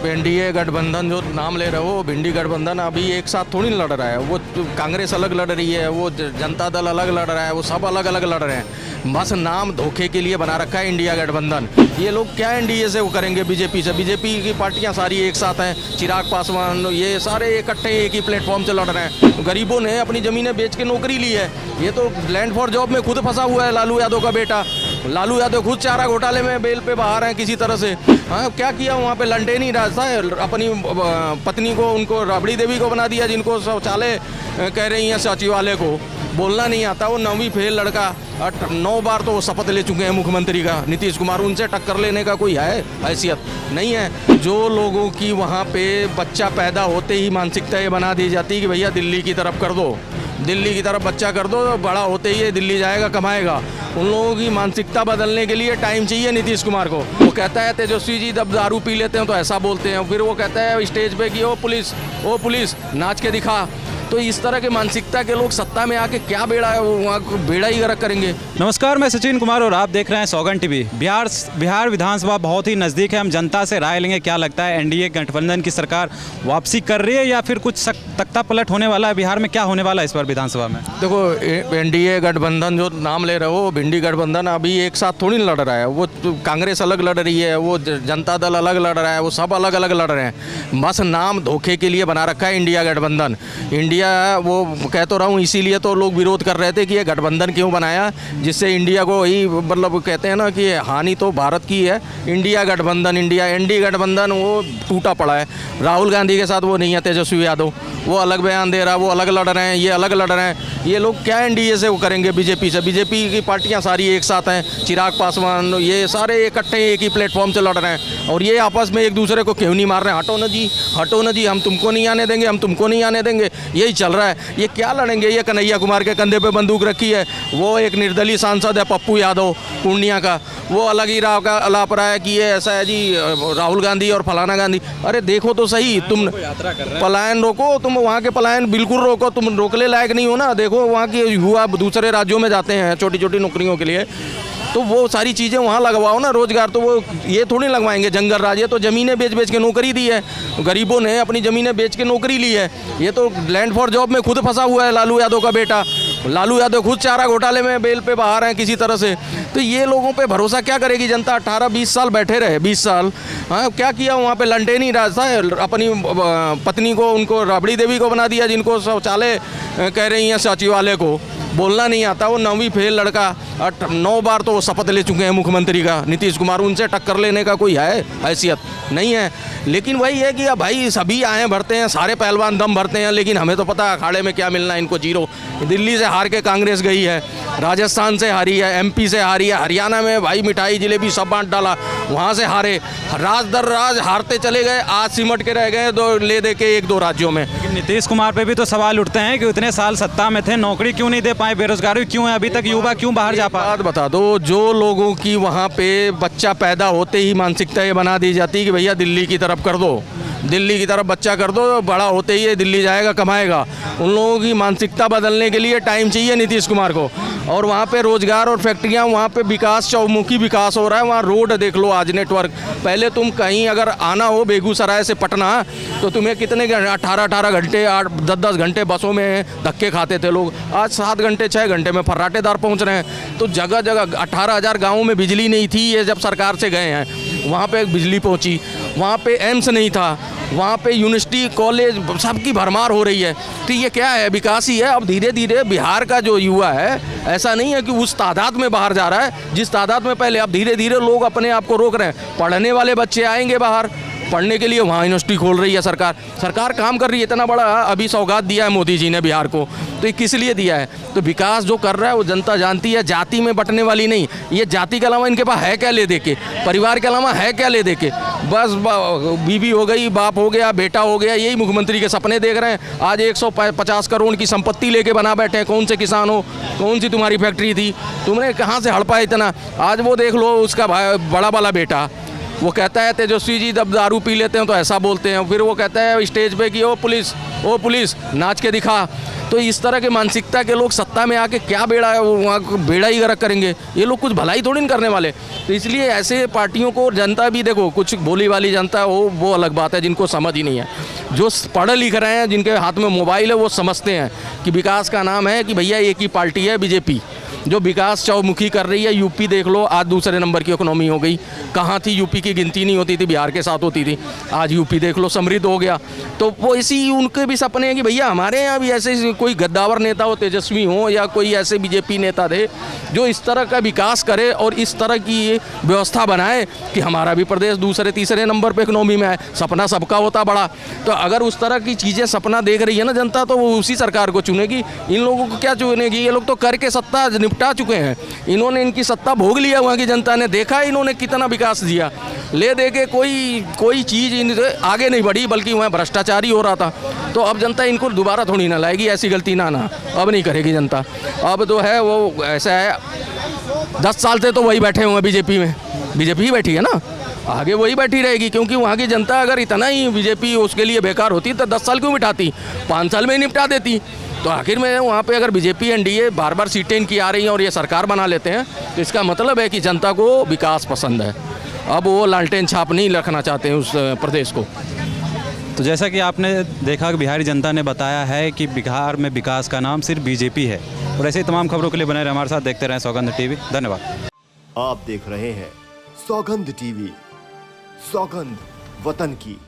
NDA गठबंधन जो नाम ले रहे हो, भिंडी गठबंधन अभी एक साथ थोड़ी लड़ रहा है। वो कांग्रेस अलग लड़ रही है, वो जनता दल अलग लड़ रहा है, वो सब अलग अलग लड़ रहे हैं। बस नाम धोखे के लिए बना रखा है इंडिया गठबंधन। ये लोग क्या एनडीए से वो करेंगे, बीजेपी से? बीजेपी की पार्टियां सारी एक साथ हैं, चिराग पासवान, ये सारे इकट्ठे एक ही प्लेटफॉर्म से लड़ रहे हैं। गरीबों ने अपनी ज़मीनें बेच के नौकरी ली है। ये तो लैंड फॉर जॉब में खुद फंसा हुआ है लालू यादव का बेटा। लालू यादव खुद चारा घोटाले में बेल पे बाहर हैं किसी तरह से। हाँ, क्या किया वहाँ पे? लंडे नहीं रास्ता है, अपनी पत्नी को, उनको राबड़ी देवी को बना दिया, जिनको शौचालय कह रही हैं सचिवालय को। बोलना नहीं आता, वो 9वीं फेल लड़का। 9 बार तो वो शपथ ले चुके हैं मुख्यमंत्री का, नीतीश कुमार। उनसे टक्कर लेने का कोई है हैसियत नहीं है। जो लोगों की वहाँ पे बच्चा पैदा होते ही मानसिकता ये बना दी जाती है कि भैया दिल्ली की तरफ कर दो, दिल्ली की तरफ बच्चा कर दो, बड़ा होते ही ये दिल्ली जाएगा, कमाएगा। उन लोगों की मानसिकता बदलने के लिए टाइम चाहिए नीतीश कुमार को। वो कहता है तेजस्वी जी जब दारू पी लेते हैं तो ऐसा बोलते हैं, फिर वो कहता है स्टेज पे कि ओ पुलिस नाच के दिखा। तो इस तरह के मानसिकता के लोग सत्ता में आके क्या बेड़ा है, वहाँ बेड़ा ही गर्क करेंगे। नमस्कार, मैं सचिन कुमार और आप देख रहे हैं सौगन टीवी। बिहार विधानसभा बहुत ही नज़दीक है। हम जनता से राय लेंगे क्या लगता है, एनडीए गठबंधन की सरकार वापसी कर रही है या फिर कुछ तख्ता पलट होने वाला है? बिहार में क्या होने वाला है इस बार विधानसभा में? देखो, एनडीए गठबंधन जो नाम ले रहे हो, भिंडी गठबंधन अभी एक साथ थोड़ी लड़ रहा है। वो कांग्रेस अलग लड़ रही है, वो जनता दल अलग लड़ रहा है, वो सब अलग अलग लड़ रहे हैं। बस नाम धोखे के लिए बना रखा है इंडिया गठबंधन। वो कह तो रहा हूँ, इसीलिए तो लोग विरोध कर रहे थे कि ये गठबंधन क्यों बनाया, जिससे इंडिया को ही, मतलब कहते हैं ना कि हानि तो भारत की है। इंडिया गठबंधन, एनडीए गठबंधन वो टूटा पड़ा है। राहुल गांधी के साथ वो नहीं है, तेजस्वी यादव वो अलग बयान दे रहा है, वो अलग लड़ रहे हैं, ये अलग लड़ रहे हैं। ये लोग क्या एनडीए से वो करेंगे, बीजेपी से? बीजेपी की पार्टियां सारी एक साथ हैं, चिराग पासवान, ये सारे इकट्ठे एक ही प्लेटफॉर्म से लड़ रहे हैं। और ये आपस में एक दूसरे को क्यों नहीं मार रहे हैं? हटो न जी, हटो न जी, हम तुमको नहीं आने देंगे, हम तुमको नहीं आने देंगे, यही चल रहा है। ये क्या लड़ेंगे? ये कन्हैया कुमार के कंधे पे बंदूक रखी है। वो एक निर्दलीय सांसद है पप्पू यादव पूर्णिया का, वो अलग ही राव का अलाप रहा है कि ये ऐसा है जी, राहुल गांधी और फलाना गांधी। अरे देखो तो सही, तुम पलायन रोको, तुम वहाँ के पलायन बिल्कुल रोको, तुम रोकने लायक नहीं हो ना। देखो वहाँ के युवा दूसरे राज्यों में जाते हैं छोटी छोटी नौकरियों के लिए, तो वो सारी चीज़ें वहाँ लगवाओ ना, रोजगार। तो वो ये थोड़ी लगवाएंगे जंगल राज। ये तो ज़मीनें बेच बेच के नौकरी दी है, गरीबों ने अपनी ज़मीनें बेच के नौकरी ली है। ये तो लैंड फॉर जॉब में खुद फंसा हुआ है लालू यादव का बेटा। लालू यादव खुद चारा घोटाले में बेल पे बाहर हैं किसी तरह से। तो ये लोगों पे भरोसा क्या करेगी जनता? 18-20 साल बैठे रहे, 20 साल। हाँ, क्या किया वहाँ पे? लंडे नहीं रास्ता है, अपनी पत्नी को, उनको राबड़ी देवी को बना दिया, जिनको शौचालय कह रही हैं सचिवालय को। बोलना नहीं आता, वो 9वीं फेल लड़का। 9 बार तो वो शपथ ले चुके हैं मुख्यमंत्री का, नीतीश कुमार। उनसे टक्कर लेने का कोई है हैसियत नहीं है। लेकिन वही है कि अब भाई सभी आए भरते हैं, सारे पहलवान दम भरते हैं, लेकिन हमें तो पता है अखाड़े में क्या मिलना है इनको, जीरो। दिल्ली से हार के कांग्रेस गई है, राजस्थान से हारी है, एमपी से हारी है, हरियाणा में भाई मिठाई जिलेबी सब बांट डाला, वहाँ से हारे। राज दर राज हारते चले गए, आज सिमट के रह गए दो ले दे के 1-2 राज्यों में। लेकिन नीतीश कुमार पे भी तो सवाल उठते हैं कि इतने साल सत्ता में थे, नौकरी क्यों नहीं दे पाए, बेरोजगारी क्यों है अभी तक, युवा क्यों बाहर जा पाए? बात बता दो, जो लोगों की वहाँ पे बच्चा पैदा होते ही मानसिकता ये बना दी जाती है कि भैया दिल्ली की तरफ कर दो, दिल्ली की तरफ बच्चा कर दो, बड़ा होते ही ये दिल्ली जाएगा, कमाएगा। उन लोगों की मानसिकता बदलने के लिए टाइम चाहिए नीतीश कुमार को। और वहाँ पे रोजगार और फैक्ट्रियाँ, वहाँ पे विकास, चौमुखी विकास हो रहा है। वहाँ रोड देख लो आज, नेटवर्क। पहले तुम कहीं अगर आना हो बेगूसराय से पटना, तो तुम्हें कितने 18-18 घंटे, 8-10 घंटे बसों में धक्के खाते थे लोग। आज 7 घंटे 6 घंटे में फर्राटेदार पहुँच रहे हैं। तो जगह जगह 18,000 गाँवों में बिजली नहीं थी, ये जब सरकार से गए हैं वहाँ पे बिजली पहुँची। वहाँ पे एम्स नहीं था, वहाँ पे यूनिवर्सिटी, कॉलेज, सबकी भरमार हो रही है। तो ये क्या है? विकास ही है। अब धीरे धीरे बिहार का जो युवा है, ऐसा नहीं है कि उस तादाद में बाहर जा रहा है जिस तादाद में पहले। अब धीरे धीरे लोग अपने आप को रोक रहे हैं। पढ़ने वाले बच्चे आएंगे बाहर पढ़ने के लिए, वहाँ यूनिवर्सिटी खोल रही है सरकार। सरकार काम कर रही है, इतना बड़ा अभी सौगात दिया है मोदी जी ने बिहार को, तो ये किस लिए दिया है? तो विकास जो कर रहा है वो जनता जानती है, जाति में बंटने वाली नहीं। ये जाति के अलावा इनके पास है क्या ले दे के, परिवार के अलावा है क्या ले दे के? बस बीवी हो गई, बाप हो गया, बेटा हो गया, यही मुख्यमंत्री के सपने देख रहे हैं। आज 150 करोड़ की संपत्ति लेके बना बैठे हैं। कौन से किसान हो, कौन सी तुम्हारी फैक्ट्री थी, तुमने कहाँ से हड़पा इतना? आज वो देख लो, उसका बड़ा वाला बेटा वो कहता है तेजस्वी जी जब दारू पी लेते हैं तो ऐसा बोलते हैं, फिर वो कहता है स्टेज पे कि ओ पुलिस नाच के दिखा। तो इस तरह की मानसिकता के लोग सत्ता में आके क्या बेड़ा है, वो वहाँ बेड़ा ही गर्क करेंगे। ये लोग कुछ भलाई थोड़ी नहीं करने वाले। तो इसलिए ऐसे पार्टियों को जनता भी देखो, कुछ भोली वाली जनता हो वो अलग बात है, जिनको समझ ही नहीं है। जो पढ़े लिख रहे हैं, जिनके हाथ में मोबाइल है, वो समझते हैं कि विकास का नाम है कि भैया एक ही पार्टी है बीजेपी, जो विकास चौमुखी कर रही है। यूपी देख लो, आज दूसरे नंबर की इकोनॉमी हो गई। कहाँ थी यूपी की गिनती नहीं होती थी, बिहार के साथ होती थी। आज यूपी देख लो समृद्ध हो गया। तो वो इसी उनके भी सपने हैं कि भैया हमारे यहाँ भी ऐसे कोई गद्दावर नेता हो, तेजस्वी हो या कोई ऐसे बीजेपी नेता थे जो इस तरह का विकास करे और इस तरह की व्यवस्था बनाए कि हमारा भी प्रदेश दूसरे तीसरे नंबर पर इकोनॉमी में आए। सपना सबका होता बड़ा। तो अगर उस तरह की चीज़ें सपना देख रही है ना जनता, तो वो उसी सरकार को चुनेगी। इन लोगों को क्या चुनेगी? ये लोग तो करके सत्ता निपटा चुके हैं। इन्होंने इनकी सत्ता भोग लिया, वहाँ की जनता ने देखा इन्होंने कितना विकास दिया। ले दे के कोई चीज़ इनसे आगे नहीं बढ़ी, बल्कि वहाँ भ्रष्टाचार ही हो रहा था। तो अब जनता इनको दोबारा थोड़ी ना लाएगी, ऐसी गलती ना अब नहीं करेगी जनता। अब तो है वो ऐसा है, 10 साल से तो वही बैठे हुए हैं बीजेपी में, बीजेपी ही बैठी है ना, आगे वही बैठी रहेगी। क्योंकि वहाँ की जनता अगर इतना ही बीजेपी उसके लिए बेकार होती तो 10 साल क्यों बिठाती, 5 साल में ही निपटा देती। तो आखिर में वहाँ पे अगर बीजेपी एनडीए बार बार सीटें इनकी आ रही हैं और ये सरकार बना लेते हैं, तो इसका मतलब है कि जनता को विकास पसंद है। अब वो लालटेन छाप नहीं रखना चाहते हैं उस प्रदेश को। तो जैसा कि आपने देखा कि बिहारी जनता ने बताया है कि बिहार में विकास का नाम सिर्फ बीजेपी है। और ऐसे ही तमाम खबरों के लिए बने रहे हमारे साथ, देखते रहें सौगंध टीवी। धन्यवाद। आप देख रहे हैं सौगंध टीवी, सौगंध वतन की।